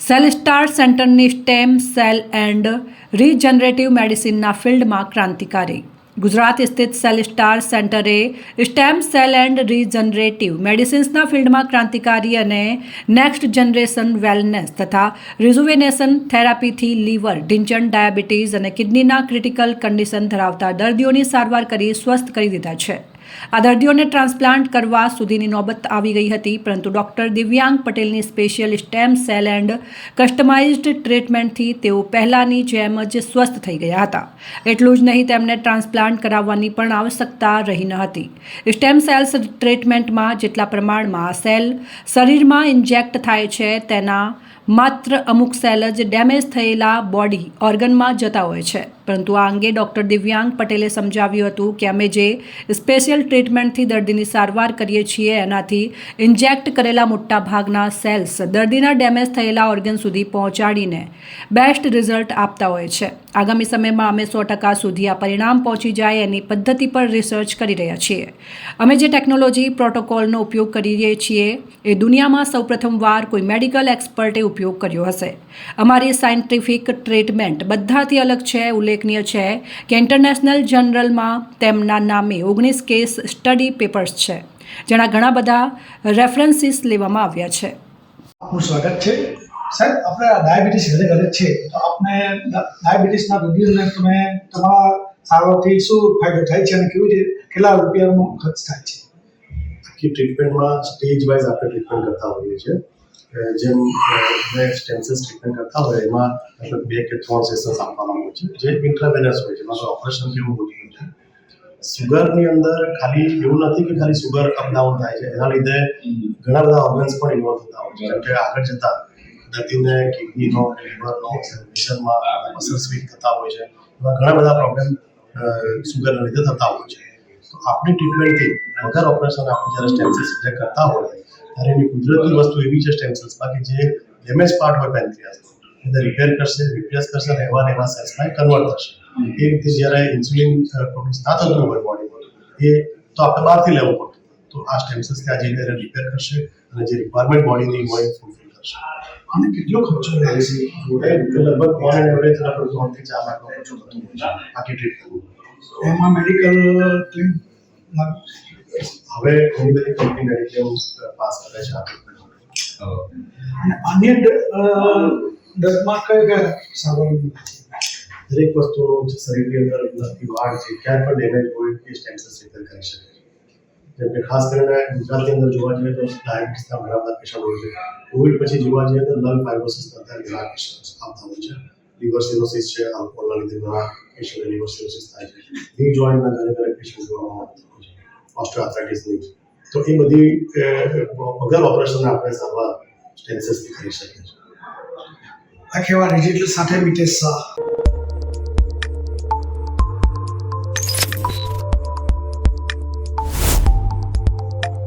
સેલસ્ટાર સેન્ટરની stem cell and regenerative મેડિસિનના ફિલ્ડમાં ક્રાંતિકારી. ગુજરાત સ્થિત સેલસ્ટાર સેન્ટરે સ્ટેમ સેલ એન્ડ રીજનરેટિવ મેડિસિન્સના ફિલ્ડમાં ક્રાંતિકારી અને નેક્સ્ટ જનરેશન વેલનેસ તથા રિજુવેનેશન થેરાપીથી લીવર, ઢીંચણ, ડાયાબિટીસ અને કિડનીના ક્રિટિકલ કન્ડિશન ધરાવતા દર્દીઓની સારવાર કરી સ્વસ્થ કરી દીધા છે. આ દર્દીઓને ટ્રાન્સપ્લાન્ટ કરવા સુધીની નોબત આવી ગઈ હતી, પરંતુ ડૉક્ટર દિવ્યાંગ પટેલની special stem cell and customised ટ્રીટમેન્ટથી તેઓ પહેલાંની જેમ જ સ્વસ્થ થઈ ગયા હતા. એટલું જ નહીં, તેમને ટ્રાન્સપ્લાન્ટ કરાવવાની પણ આવશ્યકતા રહી ન હતી. સ્ટેમ સેલ્સ ટ્રીટમેન્ટમાં જેટલા પ્રમાણમાં સેલ શરીરમાં ઇન્જેક્ટ થાય છે, તેના માત્ર અમુક સેલ જ ડેમેજ થયેલા બોડી ઓર્ગનમાં જતા હોય છે. પરંતુ આ અંગે ડૉક્ટર દિવ્યાંગ પટેલે સમજાવ્યું હતું કે અમે જે સ્પેશિયલ ટ્રીટમેન્ટથી દર્દીની સારવાર કરીએ છીએ, એનાથી ઇન્જેક્ટ કરેલા મોટા ભાગના સેલ્સ દર્દીના ડેમેજ થયેલા ઓર્ગન સુધી પહોંચાડીને બેસ્ટ રિઝલ્ટ આપતા હોય છે. આગામી સમયમાં અમે 100% સુધી આ પરિણામ પહોંચી જાય એની પદ્ધતિ પર રિસર્ચ કરી રહ્યા છીએ. અમે જે ટેકનોલોજી પ્રોટોકોલનો ઉપયોગ કરીએ છીએ એ દુનિયામાં સૌપ્રથમવાર કોઈ મેડિકલ એક્સપર્ટે ઉપયોગ કર્યો હશે. અમારી સાયન્ટિફિક ટ્રીટમેન્ટ બધાથી અલગ છે. ઉલ્લેખનીય છે કે ઇન્ટરનેશનલ જર્નલમાં તેમના નામે 19 કેસ સ્ટડી પેપર્સ છે, જેના ઘણા બધા રેફરન્સીસ લેવામાં આવ્યા છે. આપનું સ્વાગત છે. સાહેબ, આપણે ડાયાબિટીસ ઘરે છે, તો આપને ડાયાબિટીસના દર્દીઓને તમે તમારા સારવારથી શું ફાયદો થાય છે અને કેવી રીતે કેટલા રૂપિયાનો ખર્ચ થાય છે? આખી ટ્રીટમેન્ટમાં સ્ટેજ વાઇઝ આપણે ટ્રીટમેન્ટ કરતા હોઈએ છીએ. જેમ સ્ટેમ સેલ્સ ટ્રીટમેન્ટ કરતા હોય એમાં લગભગ 2 કે 3 સેશન્સ આપવાના હોય છે, જે ઇન્ટ્રાવેનસ હોય છે, એમાં ઓપરેશન જેવું હોતું નથી. સુગરની અંદર ખાલી એવું નથી કે ખાલી સુગર અપડાઉન થાય છે, એના લીધે ઘણા બધા ઓર્ગન્સ પણ ઇન્વોલ્વ થતા હોય છે. જેમ કે આગળ જતા દર્દીને કિડનીનો, લીવરનો, સર્ક્યુલેશનમાં મસલ્સ વીક થતા હોય છે, એવા ઘણા બધા પ્રોબ્લેમ સુગરના લીધે થતા હોય છે. તો આપણી ટ્રીટમેન્ટથી વગર ઓપરેશન આપણે જ્યારે સ્ટેમ સેલ્સ ઇન્જેક્ટ કરતા હોય ત્યારે એની કુદરતી વસ્તુ એવી છે સ્ટેમ સેલ્સ, બાકી જે ડેમેજ પાર્ટ હોય પેન્ક્રિયાસનો એને રિપેર કરશે, રિપ્લેસ કરશે અને એવા સેલ્સમાં કન્વર્ટ થશે. એ રીતે જ્યારે ઇન્સ્યુલિન પ્રોડ્યુસ ના થતું હોય બોડીમાં, એ તો આપણે બહારથી લેવું પડતું, તો આ સ્ટેમ સેલ્સ ત્યાં જઈને એને રિપેર કરશે અને જે રિક્વાયરમેન્ટ બોડીની હોય એ ફૂલફિલ કરશે. અને કેટલો ખર્ચો લાગે છે? લગભગ ઓન એન એવરેજ 3 થી 4 લાખનો ખર્ચો થતો હોય છે આખી ટ્રીટમેન્ટ. એમાં મેડિકલ ક્લેમ હવે ઘણી બધી કંપની મેડિક્લેમ પાસ કરે છે આ ટ્રીટમેન્ટ. અને અન્ય દર્દમાં કઈ સારવાર? દરેક વસ્તુનો જે શરીરની અંદર લગતી વાડ છે, ક્યાંય પણ ડેમેજ હોય એ સ્ટેમ સેલ્સ રિપેર કરી શકે છે. જેમ કે ખાસ કરીને ગુજરાતની અંદર જોવા જઈએ તો ડાયાબિટીસના ઘણા બધા પેશન્ટ હોય છે. કોવિડ પછી જોવા જઈએ તો લંગ ફાઇબ્રોસિસના અત્યારે ઘણા પેશન્ટ આવતા હોય છે. લિવર સિરોસિસ છે, આલ્કોહોલના લીધે ઘણા પેશન્ટને લિવર સિરોસિસ થાય છે. ની જોઈન્ટના ઘણા પેશન્ટ જોવામાં આવતા હોય છે, ઓસ્ટિયોઆર્થ્રાઇટિસની. તો એ બધી વગર ઓપરેશન આપણે સારવાર સ્ટેમ સેલ્સથી કરી શકીએ છીએ. આ કહેવા ડિજિટલ સાથે મિતેશ શાહ.